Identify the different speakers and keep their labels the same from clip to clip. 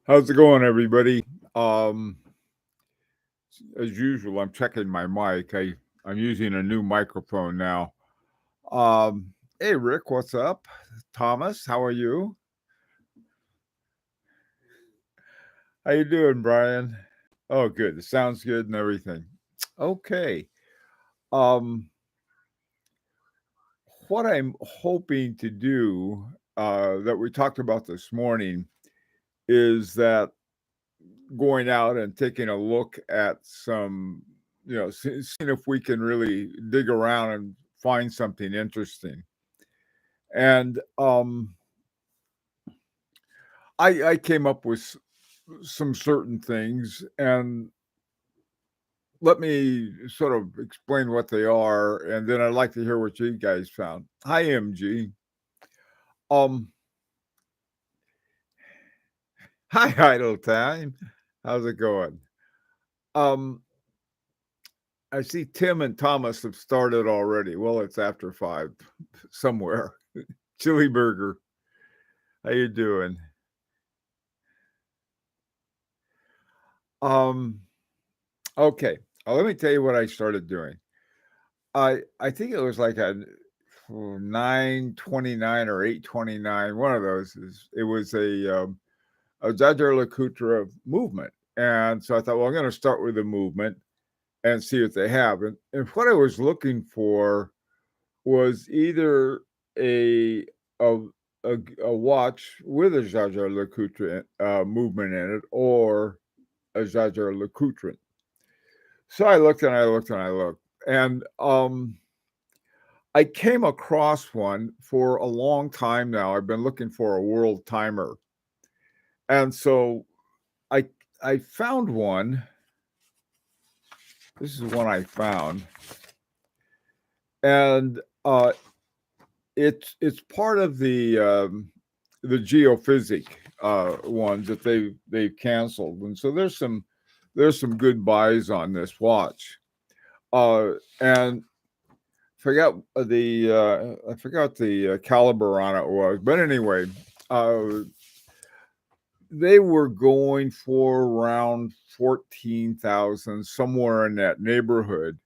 Speaker 1: How's it going, everybody? Um, as usual, I'm checking my mic. I'm using a new microphone now. Hey, Rick, what's up? Thomas, how are you? How you doing, Brian? Oh, good. It sounds good and everything. Okay. Um, what I'm hoping to do that we talked about this morning is that going out and taking a look at some, seeing if we can really dig around and find something interesting. And I came up with some certain things, and let me sort of explain what they are, and then I'd like to hear what you guys found. Hi, MG. Um, Hi, Idle Time. How's it going? Um, I see Tim and Thomas have started already. Well, it's after 5 somewhere. Chili Burger, how you doing? Um, okay. Let me tell you what I started doing. I think it was like a 929 or 829, one of those. It was a Jaeger-LeCoultre movement. And so I thought, well, I'm going to start with the movement and see what they have. And what I was looking for was either a a a watch with a Jaeger-LeCoultre movement in it, or a Jaeger-LeCoultre. So I looked and I looked and I looked, and I came across one for a long time now. I've been looking for a world timer, and so I I found one. This is one I found, and it's part of the geophysic ones that they've canceled, and so there's some good buys on this watch. And forgot I forgot the caliber on it was, but anyway, uh, they were going for around 14,000, somewhere in that neighborhood.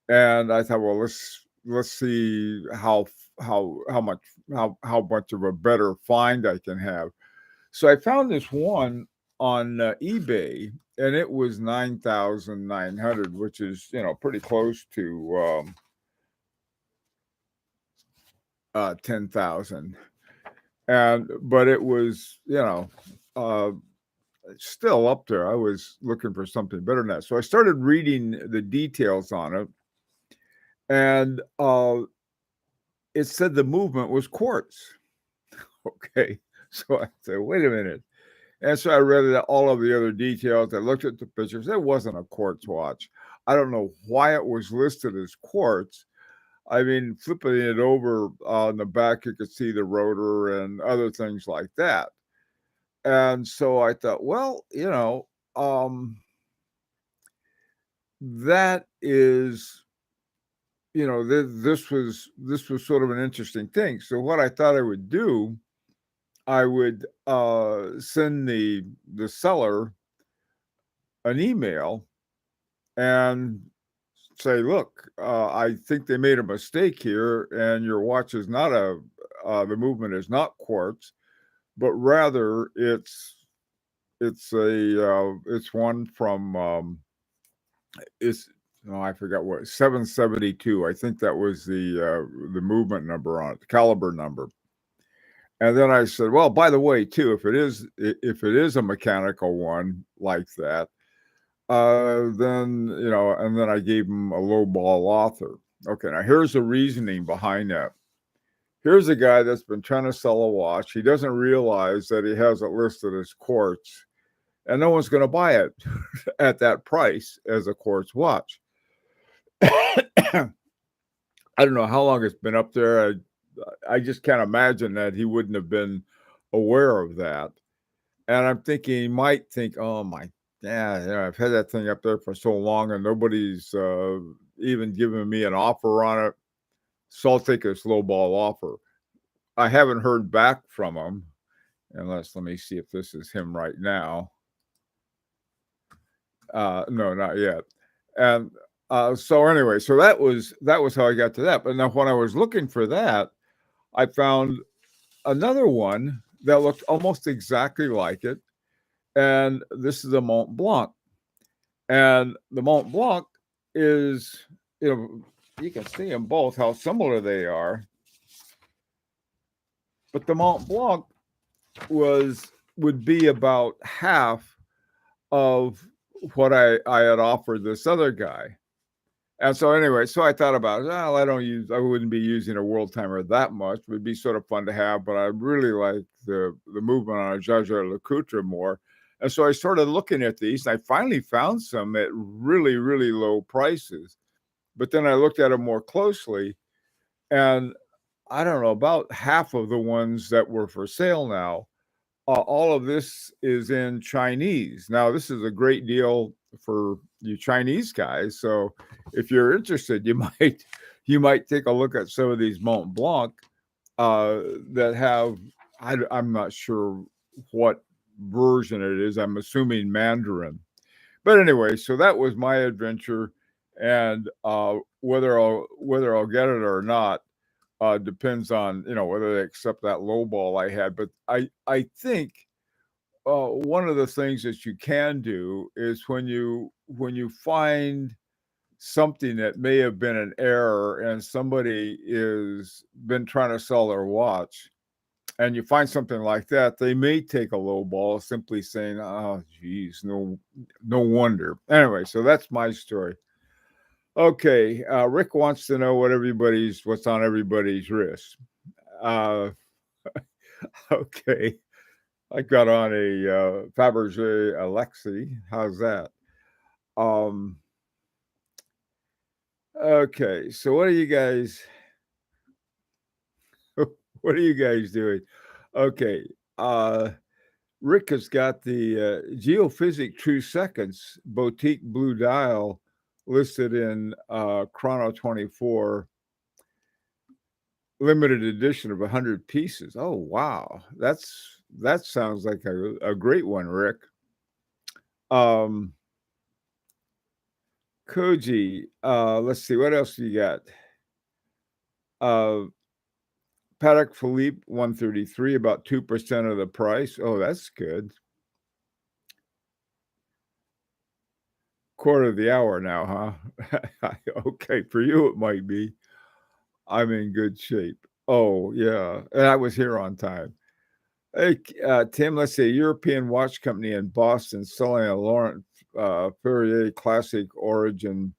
Speaker 1: And I thought, well, let's see how much of a better find I can have. So I found this one on eBay, and it was 9,900, which is pretty close to 10,000. And but it was uh, still up there. I was looking for something better than that, so I started reading the details on it, and it said the movement was quartz. Okay, so I said, wait a minute. And so I read all of the other details. I looked at the pictures. It wasn't a quartz watch. I don't know why it was listed as quartz. I mean, flipping it over on the back, you could see the rotor and other things like that. And so I thought, well, that is, this was sort of an interesting thing. So what I thought I would do, I would send the seller an email and say, look, I think they made a mistake here, and your watch is not the movement is not quartz, but rather it's one from it's no, I forgot what, 772. I think that was the movement number on it, the caliber number. And then I said, well, by the way, too, if it is a mechanical one like that, then and then I gave him a low ball offer. Okay, now here's the reasoning behind that. Here's a guy that's been trying to sell a watch. He doesn't realize that he has it listed as quartz, and no one's going to buy it at that price as a quartz watch. I don't know how long it's been up there. I just can't imagine that he wouldn't have been aware of that. And I'm thinking he might think, oh my, yeah, I've had that thing up there for so long and nobody's even given me an offer on it. So I'll take a slow ball offer. I haven't heard back from him. Unless, let me see if this is him right now. No, not yet. And so anyway, so that was how I got to that. But now when I was looking for that, I found another one that looked almost exactly like it. And this is a Mont Blanc. And the Mont Blanc is, you can see them both, how similar they are. But the Mont Blanc would be about half of what I had offered this other guy. And so anyway, so I thought about it. Well, I wouldn't be using a world timer that much. It would be sort of fun to have, but I really like the movement on a Jaeger-LeCoultre more. And so I started looking at these, and I finally found some at really, really low prices. But then I looked at them more closely, and I don't know, about half of the ones that were for sale now, all of this is in Chinese. Now, this is a great deal for you Chinese guys. So if you're interested, you might take a look at some of these Mont Blanc that have, I'm not sure what version it is. I'm assuming Mandarin. But anyway, so that was my adventure, and whether I'll get it or not depends on whether they accept that low ball I had. But I think one of the things that you can do is when you find something that may have been an error and somebody is been trying to sell their watch, and you find something like that, they may take a low ball, simply saying, "Oh, geez, no wonder." Anyway, so that's my story. Okay, Rick wants to know what's on everybody's wrist. Okay, I got on a Fabergé Alexi. How's that? Okay, so what are you guys doing? Okay, Rick has got the Geophysic True Seconds Boutique Blue Dial listed in Chrono 24 limited edition of 100 pieces. Oh, wow. That sounds like a great one, Rick. Koji, let's see, what else do you got? Patek Philippe 133, about 2% of the price. Oh, that's good. Quarter of the hour now, huh? Okay, for you it might be. I'm in good shape. Oh, yeah, and I was here on time. Hey, Tim, let's see, European watch company in Boston selling a Laurent Perrier Classic Origin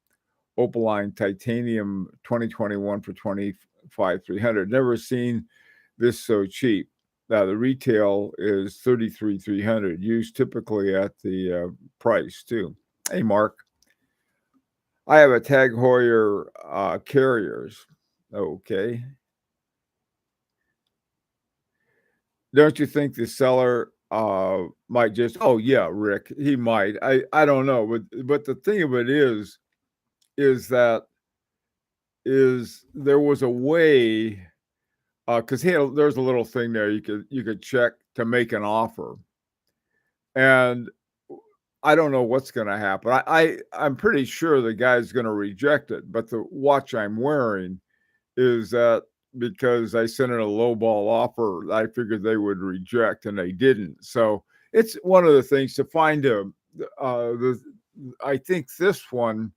Speaker 1: Opaline Titanium 2021 for $25,300. Never seen this so cheap. Now the retail is $33,300. Used typically at the price too. Hey, Mark, I have a Tag Heuer Carriers. Okay. Don't you think the seller might just? Oh yeah, Rick, he might. I don't know, but the thing of it is that there was a way because there's a little thing there you could check to make an offer, and I don't know what's going to happen. I'm pretty sure the guy's going to reject it, but the watch I'm wearing is that because I sent in a lowball offer, I figured they would reject, and they didn't. So it's one of the things to find I think this one,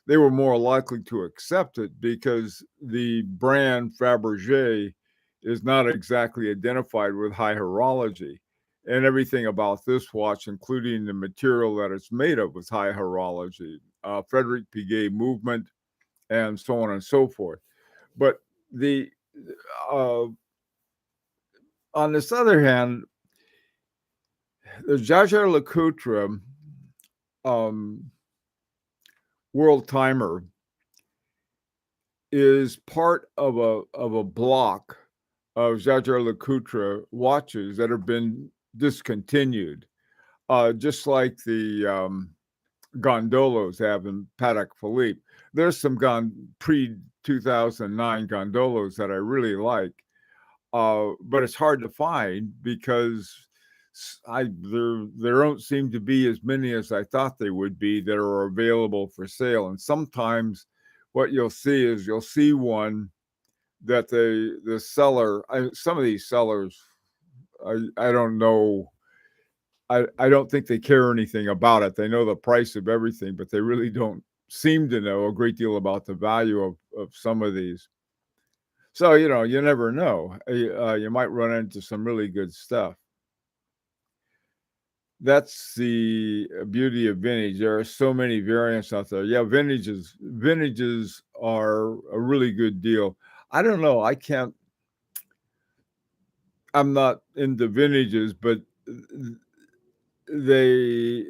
Speaker 1: they were more likely to accept it because the brand Fabergé is not exactly identified with high horology. And everything about this watch, including the material that it's made of, was high horology, Frederic Piguet movement, and so on and so forth. But on this other hand, the Jaeger-LeCoultre world timer is part of a block of Jaeger-LeCoultre watches that have been discontinued, just like the gondolas have in Patek Philippe. There's some pre-2009 gondolas that I really like, but it's hard to find because there don't seem to be as many as I thought they would be that are available for sale. And sometimes what you'll see is you'll see one that the seller, some of these sellers, I don't know. I don't think they care anything about it. They know the price of everything, but they really don't seem to know a great deal about the value of some of these. So, you never know. You might run into some really good stuff. That's the beauty of vintage. There are so many variants out there. Yeah, vintages are a really good deal. I don't know. I'm not into vintages, but they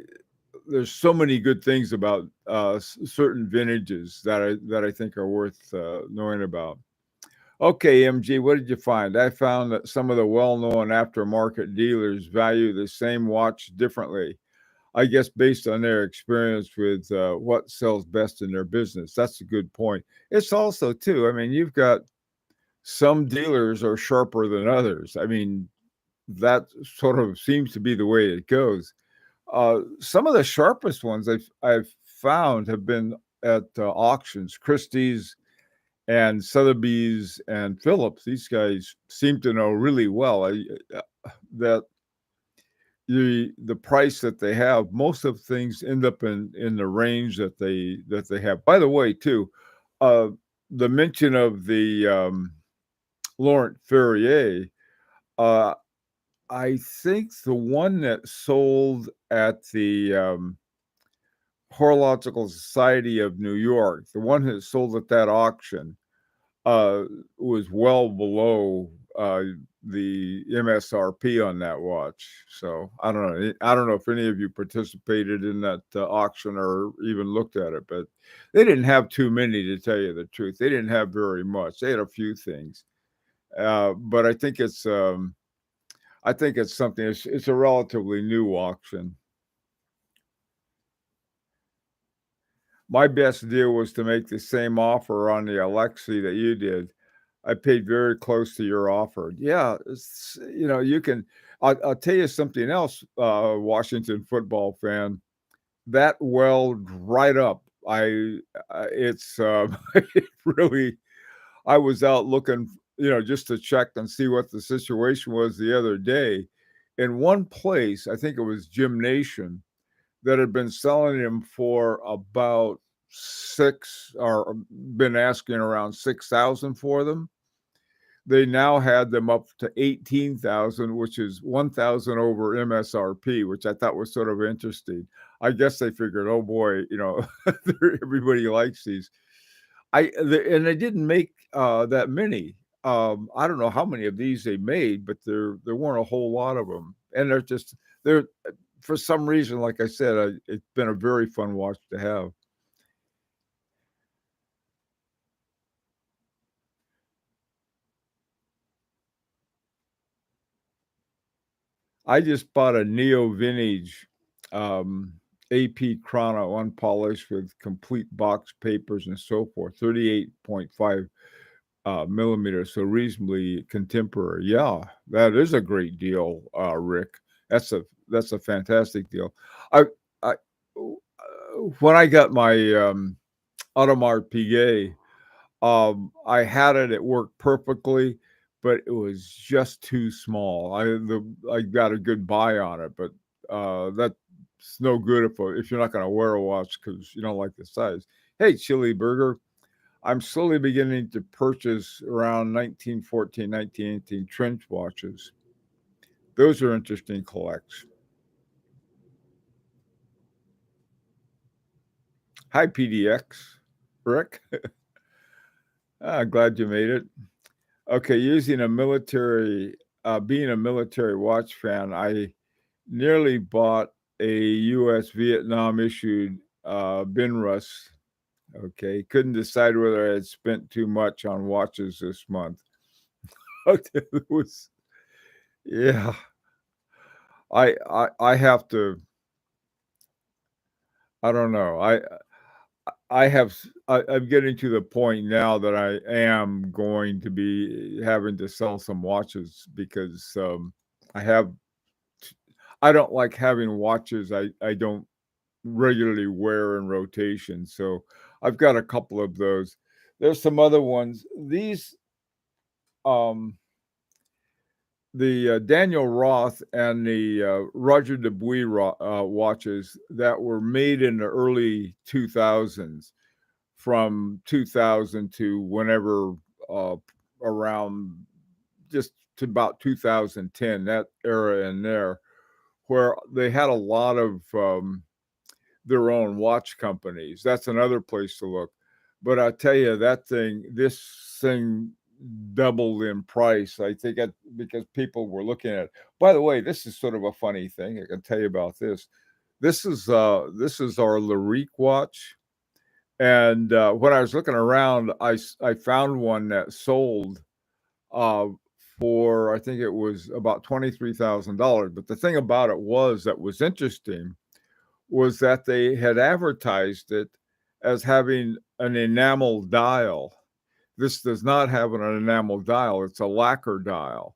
Speaker 1: there's so many good things about certain vintages that I think are worth knowing about. Okay, MG, what did you find? I found that some of the well-known aftermarket dealers value the same watch differently. I guess based on their experience with what sells best in their business. That's a good point. It's also too. I mean, you've got some dealers are sharper than others. I mean, that sort of seems to be the way it goes. Some of the sharpest ones I've found have been at auctions, Christie's and Sotheby's and Phillips. These guys seem to know really well that the price that they have. Most of things end up in the range that they have. By the way, too, uh, the mention of the Laurent Ferrier. Uh, I think the one that sold at the Horological Society of New York, the one that sold at that auction, uh, was well below the MSRP on that watch. So I don't know. I don't know if any of you participated in that auction or even looked at it, but they didn't have too many, to tell you the truth. They didn't have very much. They had a few things, but I think it's something. It's a relatively new auction. My best deal was to make the same offer on the Alexi that you did. I paid very close to your offer. Yeah, you can. I'll tell you something else, Washington football fan. That welled right up. It's it really. I was out looking, just to check and see what the situation was the other day. In one place, I think it was Gymnasium, that had been selling him for about six, or been asking around 6,000 for them. They now had them up to 18,000, which is 1,000 over MSRP, which I thought was sort of interesting. I guess they figured, oh boy, everybody likes these. And they didn't make that many. I don't know how many of these they made, but there weren't a whole lot of them, and they're for some reason, like I said, it's been a very fun watch to have. I just bought a Neo Vintage um, AP Chrono unpolished with complete box papers and so forth, 38.5 millimeters, so reasonably contemporary. Yeah, that is a great deal, Rick. That's a fantastic deal. I I when I got my Audemars Piguet, I had it. It worked perfectly, but it was just too small. I got a good buy on it, but that's no good if you're not going to wear a watch because you don't like the size. Hey, Chili Burger, I'm slowly beginning to purchase around 1914, 1918 trench watches. Those are interesting collects. Hi, PDX, Rick. Glad you made it. Okay, being a military watch fan, I nearly bought a U.S. Vietnam issued Binrus. Okay, couldn't decide whether I had spent too much on watches this month. It was, yeah. I have to. I don't know. I'm getting to the point now that I am going to be having to sell some watches because I have I don't like having watches I don't regularly wear in rotation. So I've got a couple of those. There's some other ones. These um the Daniel Roth and the Roger Dubuis watches that were made in the early 2000s, from 2000 to whenever, uh, around just to about 2010, that era in there, where they had a lot of their own watch companies. That's another place to look. But I tell you, this thing doubled in price. I think because people were looking at it. By the way, this is sort of a funny thing. I can tell you about this. This is our Larique watch. And when I was looking around, I found one that sold uh, for, I think it was about $23,000. But the thing about it that was interesting was that they had advertised it as having an enamel dial. This does not have an enamel dial, it's a lacquer dial.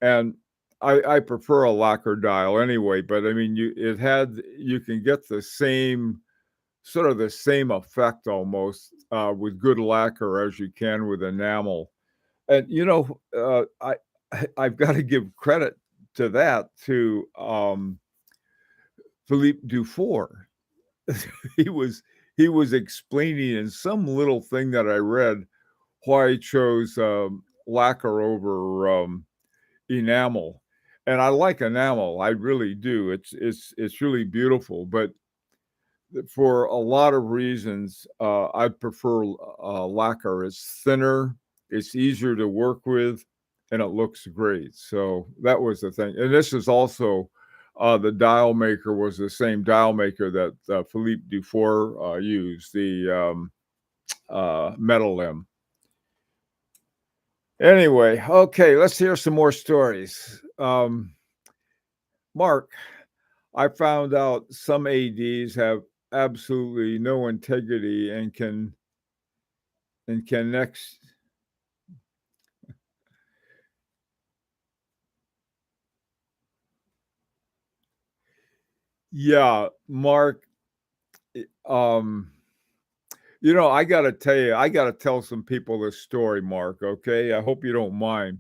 Speaker 1: And I prefer a lacquer dial anyway, but I mean, you can get the same sort of the same effect almost with good lacquer as you can with enamel. And I've got to give credit to that to Philippe Dufour. he was he was explaining in some little thing that I read why he chose lacquer over enamel. And I like enamel, I really do. It's really beautiful, but for a lot of reasons, I prefer lacquer. It's thinner, it's easier to work with, and it looks great. So that was the thing. And this is also the dial maker was the same dial maker that Philippe Dufour used, the metal limb. Anyway, okay, let's hear some more stories. Mark, I found out some ADs have absolutely no integrity and can next. Yeah, Mark. Um, I got to tell you, I got to tell some people this story, Mark. Okay, I hope you don't mind.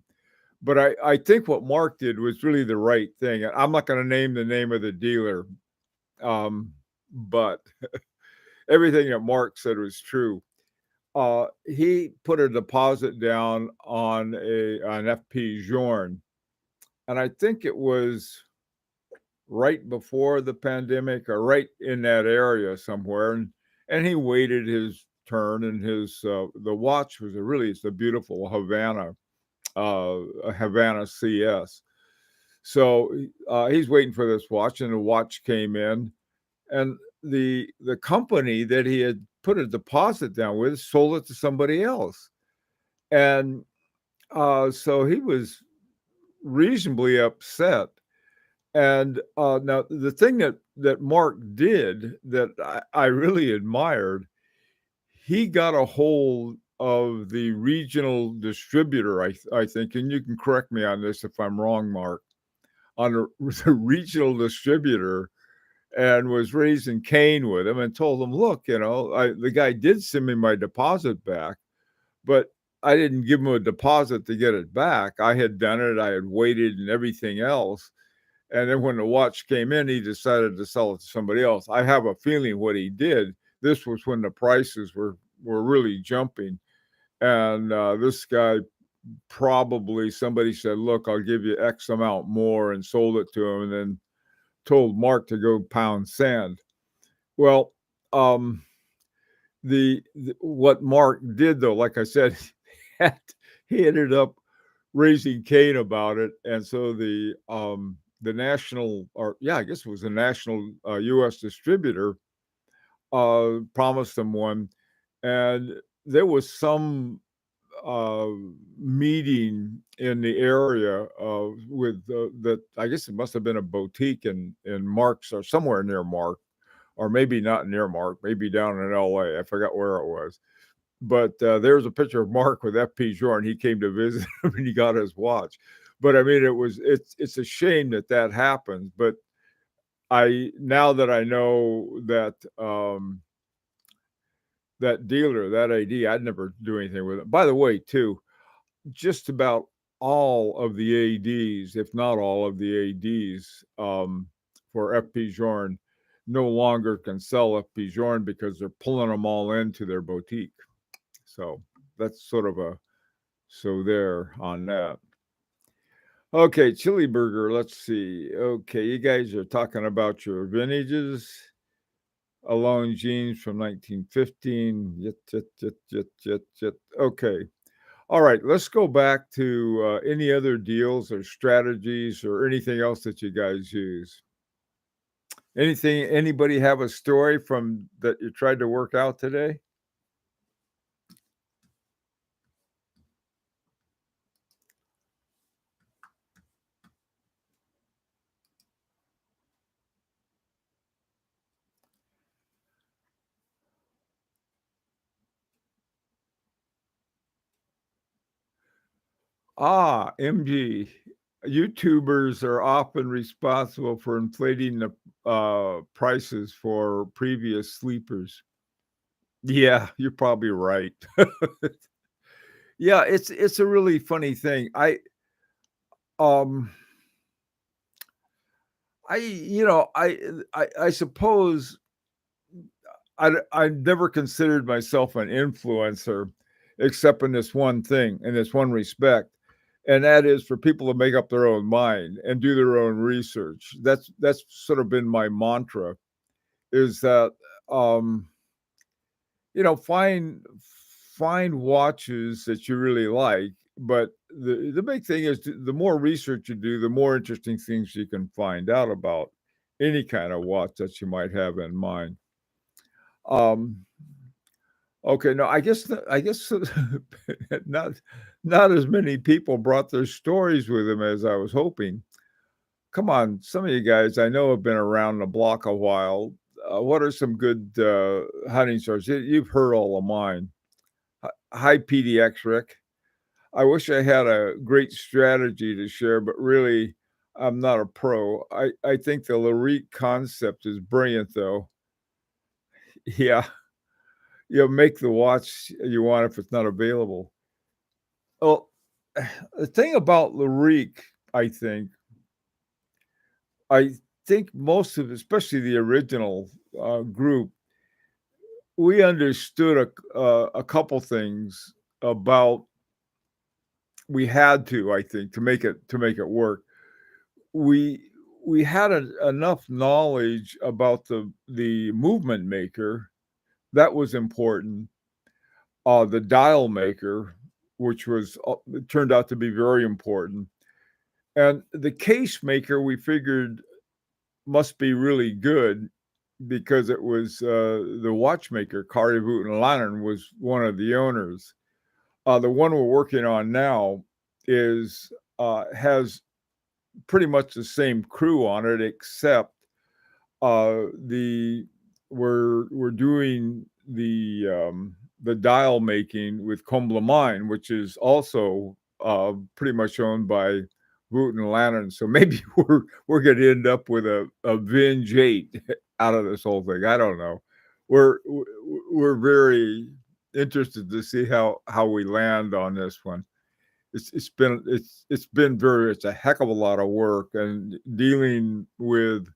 Speaker 1: But I think what Mark did was really the right thing. I'm not going to name the name of the dealer, but everything that Mark said was true. He put a deposit down on an FP Journe, and I think it was right before the pandemic or right in that area somewhere, and he waited his turn, and his the watch was it's a beautiful a Havana CS. So he's waiting for this watch, and the watch came in, and the company that he had put a deposit down with sold it to somebody else. And so he was reasonably upset. And now the thing that Mark did that I really admired, he got a hold of the regional distributor, I think, and you can correct me on this if I'm wrong, Mark, on the regional distributor, and was raising Cain with him and told him, look, the guy did send me my deposit back, but I didn't give him a deposit to get it back. I had done it. I had waited and everything else. And then when the watch came in, he decided to sell it to somebody else. I have a feeling what he did, this was when the prices were really jumping. And this guy probably, somebody said, look, I'll give you X amount more, and sold it to him, and then told Mark to go pound sand. Well, what Mark did, though, like I said, he ended up raising Cain about it, and so the national, or yeah, I guess it was a national U.S. distributor promised them one, and there was some uh, meeting in the area with that. I guess it must have been a boutique in Mark's or somewhere near Mark or maybe not near Mark, maybe down in LA. I forgot where it was. But there's a picture of Mark with FP Journe. He came to visit him and he got his watch. But I mean, it's a shame that that happens. But now that I know that that dealer, that AD, I'd never do anything with it. By the way, too, just about all of the ADs, if not all of the ADs, for FP Journe no longer can sell FP Journe because they're pulling them all into their boutique. So that's sort of so there on that. Okay, Chili Burger, let's see. Okay, you guys are talking about your vintages. Alone Jeans from 1915. Okay. All right, let's go back to any other deals or strategies or anything else that you guys use. Anybody have a story from that you tried to work out today? MG. YouTubers are often responsible for inflating the prices for previous sleepers. Yeah, you're probably right. Yeah, it's a really funny thing. Um I suppose I've never considered myself an influencer except in this one thing, in this one respect, and that is for people to make up their own mind and do their own research. That's sort of been my mantra, is that um, find watches that you really like, but the big thing is the more research you do, the more interesting things you can find out about any kind of watch that you might have in mind. Um, okay, no, I guess not not as many people brought their stories with them as I was hoping. Come on, some of you guys I know have been around the block a while. What are some good hunting stories? You've heard all of mine. Hi, PDX Rick. I wish I had a great strategy to share, but really, I'm not a pro. I think the Larique concept is brilliant, though. Yeah, make the watch you want if it's not available. Well, the thing about Larique, I think most of, especially the original group, we understood a couple things about. We had to, I think, to make it work. We we had enough knowledge about the movement maker that was important. The dial maker, which was turned out to be very important, and the case maker we figured must be really good because it was the watchmaker Kari Vouten was one of the owners. The one we're working on now has pretty much the same crew on it, except the we're doing the dial making with Comblamine, which is also pretty much owned by Woot and Lannon. So maybe we're going to end up with a Vinge 8 out of this whole thing. I don't know. We're very interested to see how we land on this one. It's a heck of a lot of work, and dealing with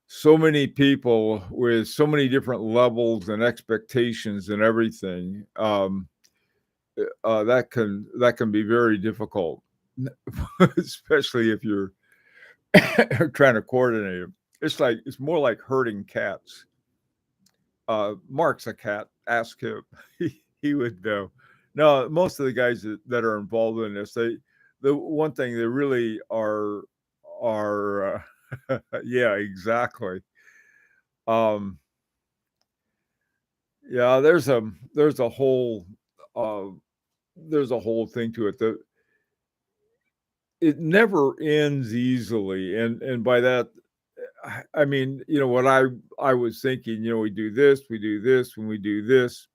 Speaker 1: so many people with so many different levels and expectations and everything, that can be very difficult, especially if you're trying to coordinate them. It's more like herding cats. Mark's a cat. Ask him; he would know. No, most of the guys that are involved in this, the one thing they really are yeah, exactly. Um, yeah, there's a whole uh, there's a whole thing to it. It never ends easily, and by that I mean, what I was thinking, we do this, when we do this,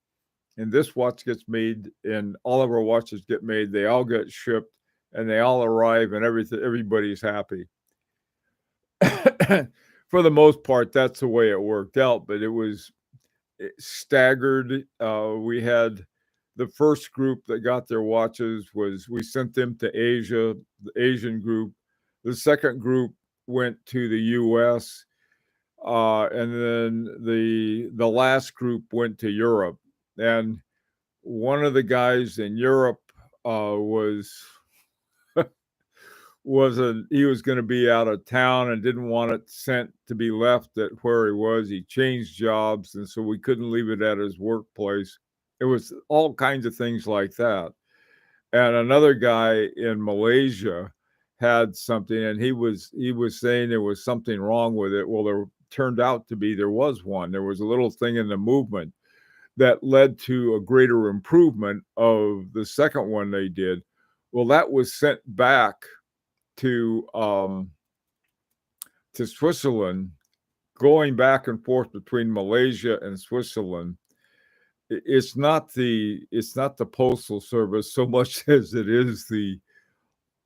Speaker 1: and this watch gets made, and all of our watches get made, they all get shipped, and they all arrive, and everybody's happy. For the most part, that's the way it worked out, but it was staggered. We had the first group that got their watches we sent them to Asia, the Asian group. The second group went to the U.S., and then the last group went to Europe. And one of the guys in Europe he was going to be out of town and didn't want it sent to be left at where he was. He changed jobs, and so we couldn't leave it at his workplace. It was all kinds of things like that. And another guy in Malaysia had something, and he was saying there was something wrong with it. Well, there turned out to be there was one. There was a little thing in the movement that led to a greater improvement of the second one they did. Well, that was sent back to Switzerland, going back and forth between Malaysia and Switzerland. It's not the postal service so much as it is the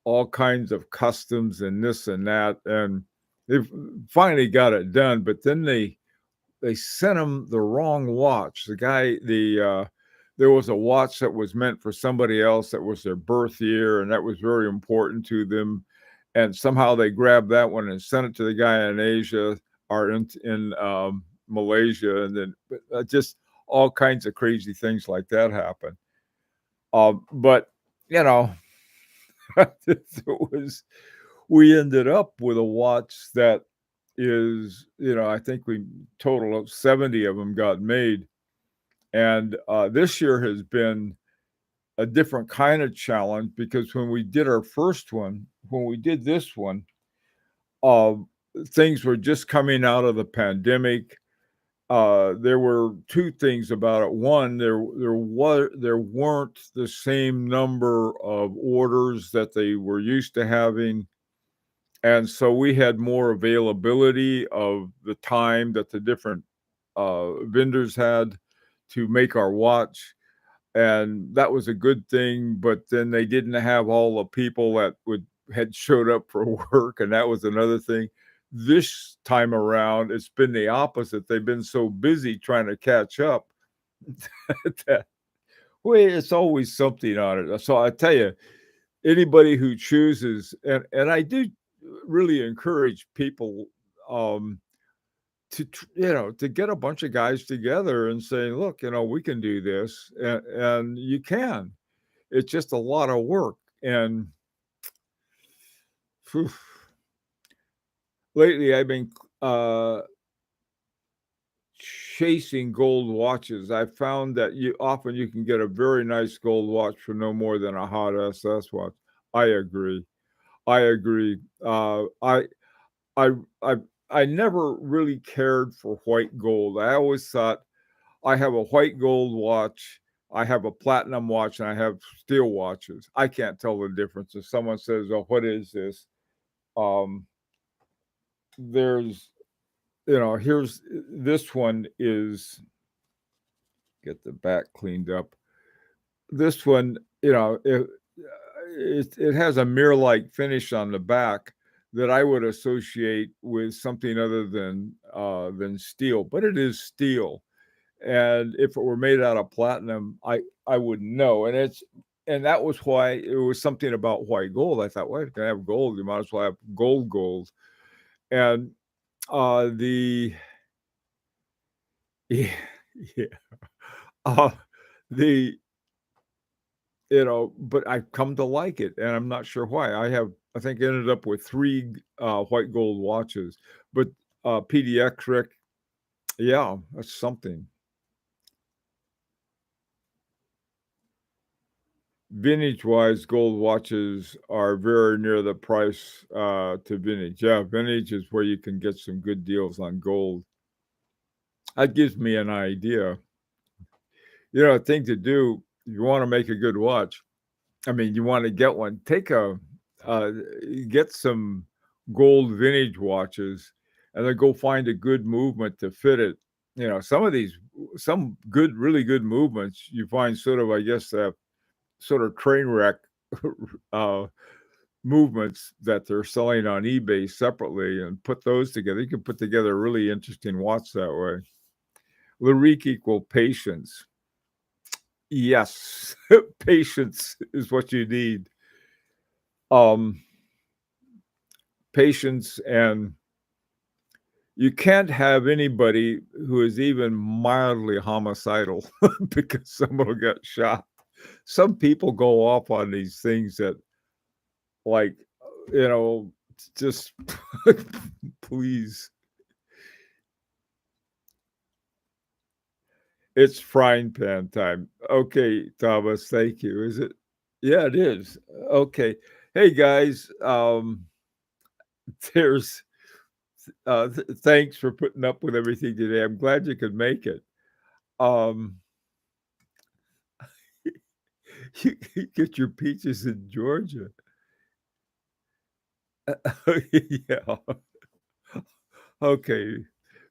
Speaker 1: all kinds of customs and this and that, and they finally got it done. But then they sent him the wrong watch. There was a watch that was meant for somebody else that was their birth year, and that was very important to them. And somehow they grabbed that one and sent it to the guy in Asia or in Malaysia, and then just all kinds of crazy things like that happen. But we ended up with a watch that is, I think we total of 70 of them got made. And this year has been a different kind of challenge, because when we did our first one, when we did this one, things were just coming out of the pandemic. There were two things about it. One, there weren't the same number of orders that they were used to having. And so we had more availability of the time that the different vendors had to make our watch. And that was a good thing. But then they didn't have all the people that had showed up for work. And that was another thing. This time around, it's been the opposite. They've been so busy trying to catch up that, it's always something on it. So I tell you, anybody who chooses, and I do really encourage people to get a bunch of guys together and say, look, we can do this, and you can. It's just a lot of work. And lately I've been chasing gold watches. I found that you can get a very nice gold watch for no more than a hot SS watch. I agree. I never really cared for white gold. I always thought, I have a white gold watch, I have a platinum watch, and I have steel watches. I can't tell the difference. If someone says, "Oh, what is this?" There's, here's this one is, get the back cleaned up. This one, it has a mirror-like finish on the back that I would associate with something other than steel, but it is steel. And if it were made out of platinum, I wouldn't know. And that was why it was something about white gold. I thought, well, if you have gold, you might as well have gold. And but I've come to like it, and I'm not sure why. I think ended up with 3 white gold watches, but PDX, yeah, that's something. Vintage-wise, gold watches are very near the price to vintage. Yeah, vintage is where you can get some good deals on gold. That gives me an idea. A thing to do, if you want to make a good watch, you want to get one, get some gold vintage watches and then go find a good movement to fit it. You know, some good, really good movements you find sort of, I guess, sort of train wreck uh, movements that they're selling on eBay separately, and put those together. You can put together a really interesting watch that way. Lyrique equal patience. Yes, patience is what you need. Patience, and you can't have anybody who is even mildly homicidal because someone will get shot. Some people go off on these things that, like, you know, just please. It's frying pan time. Okay, Thomas, thank you. Is it? Yeah, it is. Okay. Hey guys, there's thanks for putting up with everything today. I'm glad you could make it. Um you get your peaches in Georgia. Yeah. Okay.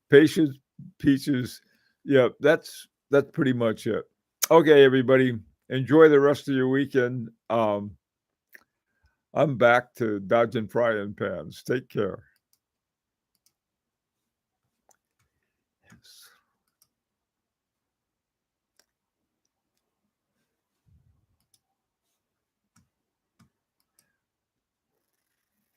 Speaker 1: Patience, peaches. Yeah, that's pretty much it. Okay, everybody. Enjoy the rest of your weekend. I'm back to dodging frying pans. Take care.